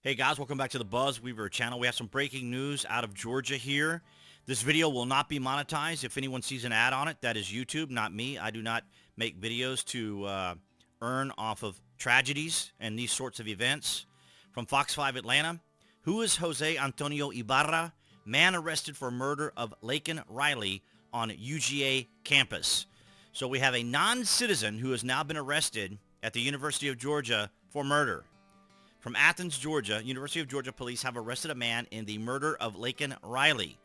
Hey guys, welcome back to the BuzWeaver channel. We have some breaking news out of Georgia here. This video will not be monetized. If anyone sees an ad on it, that is YouTube, not me. I do not make videos to earn off of tragedies and these sorts of events. From Fox 5 Atlanta, who is Jose Antonio Ibarra, man arrested for murder of Laken Riley on UGA campus? So we have a non-citizen who has now been arrested at the University of Georgia for murder. From Athens, Georgia, University of Georgia police have arrested a man in the murder of Laken Riley.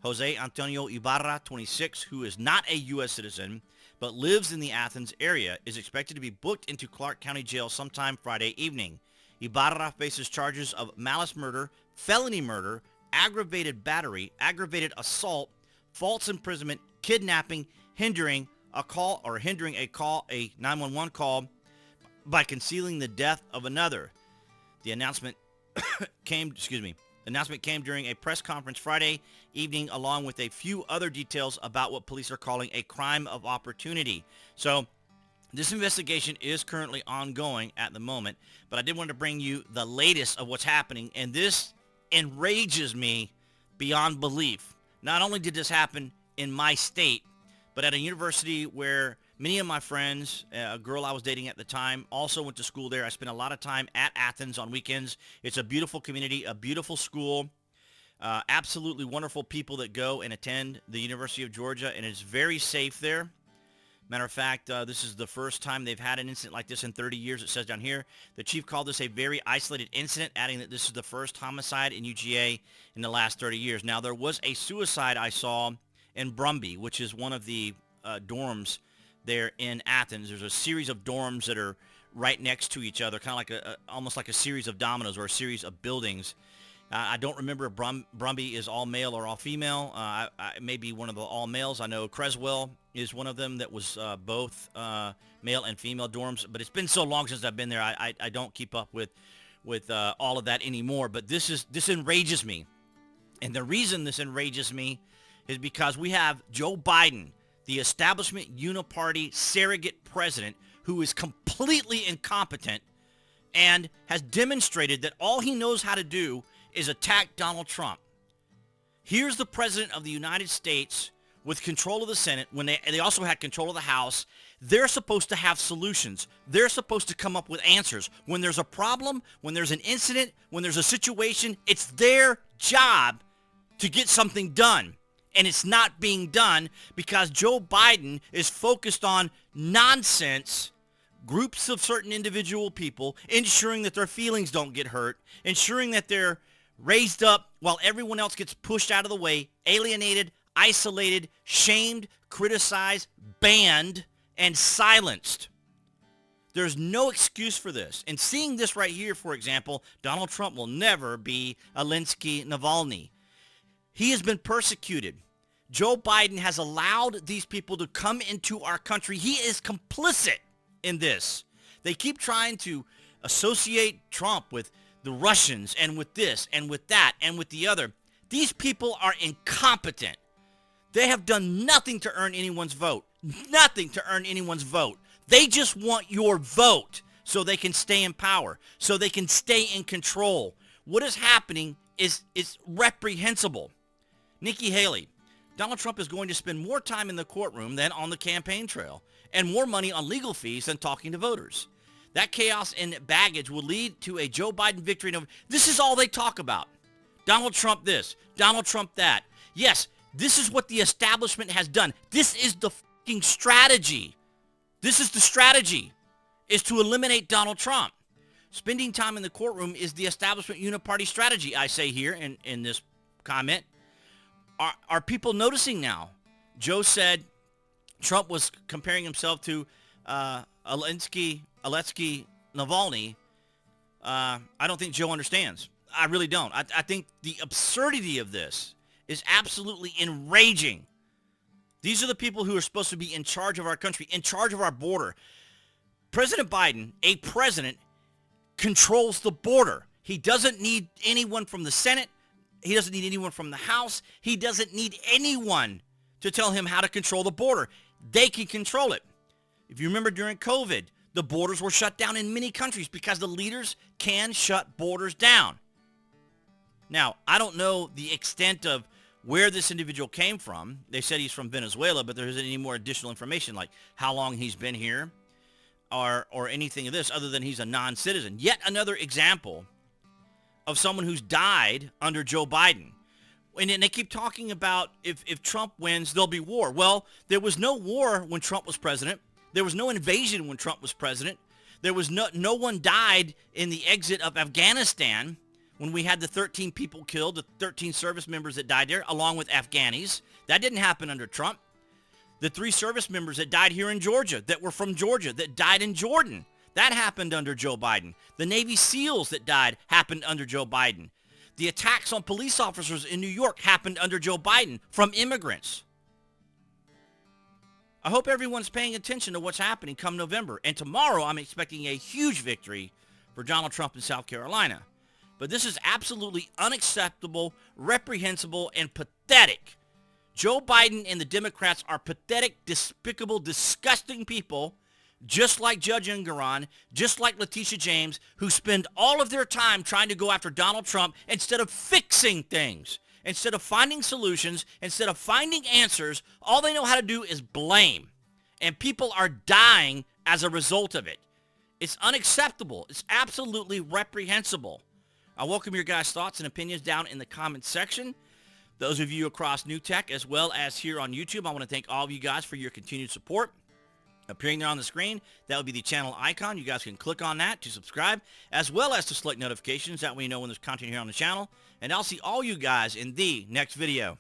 Jose Antonio Ibarra, 26, who is not a U.S. citizen but lives in the Athens area, is expected to be booked into Clark County Jail sometime Friday evening. Ibarra faces charges of malice murder, felony murder, aggravated battery, aggravated assault, false imprisonment, kidnapping, hindering a 911 call by concealing the death of another. The announcement came during a press conference Friday evening, along with a few other details about what police are calling a crime of opportunity. So this investigation is currently ongoing at the moment, but I did want to bring you the latest of what's happening, and this enrages me beyond belief. Not only did this happen in my state, but at a university where many of my friends, a girl I was dating at the time, also went to school there. I spent a lot of time at Athens on weekends. It's a beautiful community, a beautiful school, absolutely wonderful people that go and attend the University of Georgia, and it's very safe there. Matter of fact, this is the first time they've had an incident like this in 30 years, it says down here. The chief called this a very isolated incident, adding that this is the first homicide in UGA in the last 30 years. Now, there was a suicide I saw in Brumby, which is one of the dorms there in Athens. There's a series of dorms that are right next to each other, kind of like almost like a series of dominoes or a series of buildings. I don't remember if Brumby is all male or all female. I may be one of the all males. I know Creswell is one of them that was both male and female dorms, but it's been so long since I've been there, I don't keep up with all of that anymore. But this enrages me, and the reason this enrages me is because we have Joe Biden, the establishment uniparty surrogate president, who is completely incompetent and has demonstrated that all he knows how to do is attack Donald Trump. Here's the president of the United States with control of the Senate, when they also had control of the House. They're supposed to have solutions. They're supposed to come up with answers. When there's a problem, when there's an incident, when there's a situation, it's their job to get something done. And it's not being done because Joe Biden is focused on nonsense, groups of certain individual people, ensuring that their feelings don't get hurt, ensuring that they're raised up while everyone else gets pushed out of the way, alienated, isolated, shamed, criticized, banned, and silenced. There's no excuse for this. And seeing this right here, for example, Donald Trump will never be 𝐀𝐦𝐚𝐳𝐨𝐧. He has been persecuted. Joe Biden has allowed these people to come into our country. He is complicit in this. They keep trying to associate Trump with the Russians and with this and with that and with the other. These people are incompetent. They have done nothing to earn anyone's vote. Nothing to earn anyone's vote. They just want your vote so they can stay in power, so they can stay in control. What is happening is reprehensible. Nikki Haley, Donald Trump is going to spend more time in the courtroom than on the campaign trail, and more money on legal fees than talking to voters. That chaos and baggage will lead to a Joe Biden victory. This is all they talk about. Donald Trump this, Donald Trump that. Yes, this is what the establishment has done. This is the fucking strategy. This is the strategy, is to eliminate Donald Trump. Spending time in the courtroom is the establishment uniparty strategy, I say here in this comment. Are people noticing now? Joe said Trump was comparing himself to 𝐀𝐦𝐚𝐳𝐹𝐀𝐦𝐈. I don't think Joe understands. I really don't. I think the absurdity of this is absolutely enraging. These are the people who are supposed to be in charge of our country, in charge of our border. President Biden, a president, controls the border. He doesn't need anyone from the Senate. He doesn't need anyone from the House. He doesn't need anyone to tell him how to control the border. They can control it. If you remember during COVID, the borders were shut down in many countries because the leaders can shut borders down. Now, I don't know the extent of where this individual came from. They said he's from Venezuela, but there isn't any more additional information, like how long he's been here or anything of this, other than he's a non-citizen. Yet another example of someone who's died under Joe Biden. And then they keep talking about if Trump wins, there'll be war. Well, there was no war when Trump was president. There was no invasion when Trump was president. There was no one died in the exit of Afghanistan when we had the 13 people killed, the 13 service members that died there, along with Afghanis. That didn't happen under Trump. The 3 service members that died here in Georgia, that were from Georgia, that died in Jordan, that happened under Joe Biden. The Navy SEALs that died happened under Joe Biden. The attacks on police officers in New York happened under Joe Biden from immigrants. I hope everyone's paying attention to what's happening come November. And tomorrow, I'm expecting a huge victory for Donald Trump in South Carolina. But this is absolutely unacceptable, reprehensible, and pathetic. Joe Biden and the Democrats are pathetic, despicable, disgusting people, just like Judge Engoron, just like Letitia James, who spend all of their time trying to go after Donald Trump instead of fixing things. Instead of finding solutions, instead of finding answers, all they know how to do is blame. And people are dying as a result of it. It's unacceptable. It's absolutely reprehensible. I welcome your guys' thoughts and opinions down in the comments section. Those of you across New Tech as well as here on YouTube, I want to thank all of you guys for your continued support. Appearing there on the screen, that will be the channel icon. You guys can click on that to subscribe, as well as to select notifications. That way you know when there's content here on the channel. And I'll see all you guys in the next video.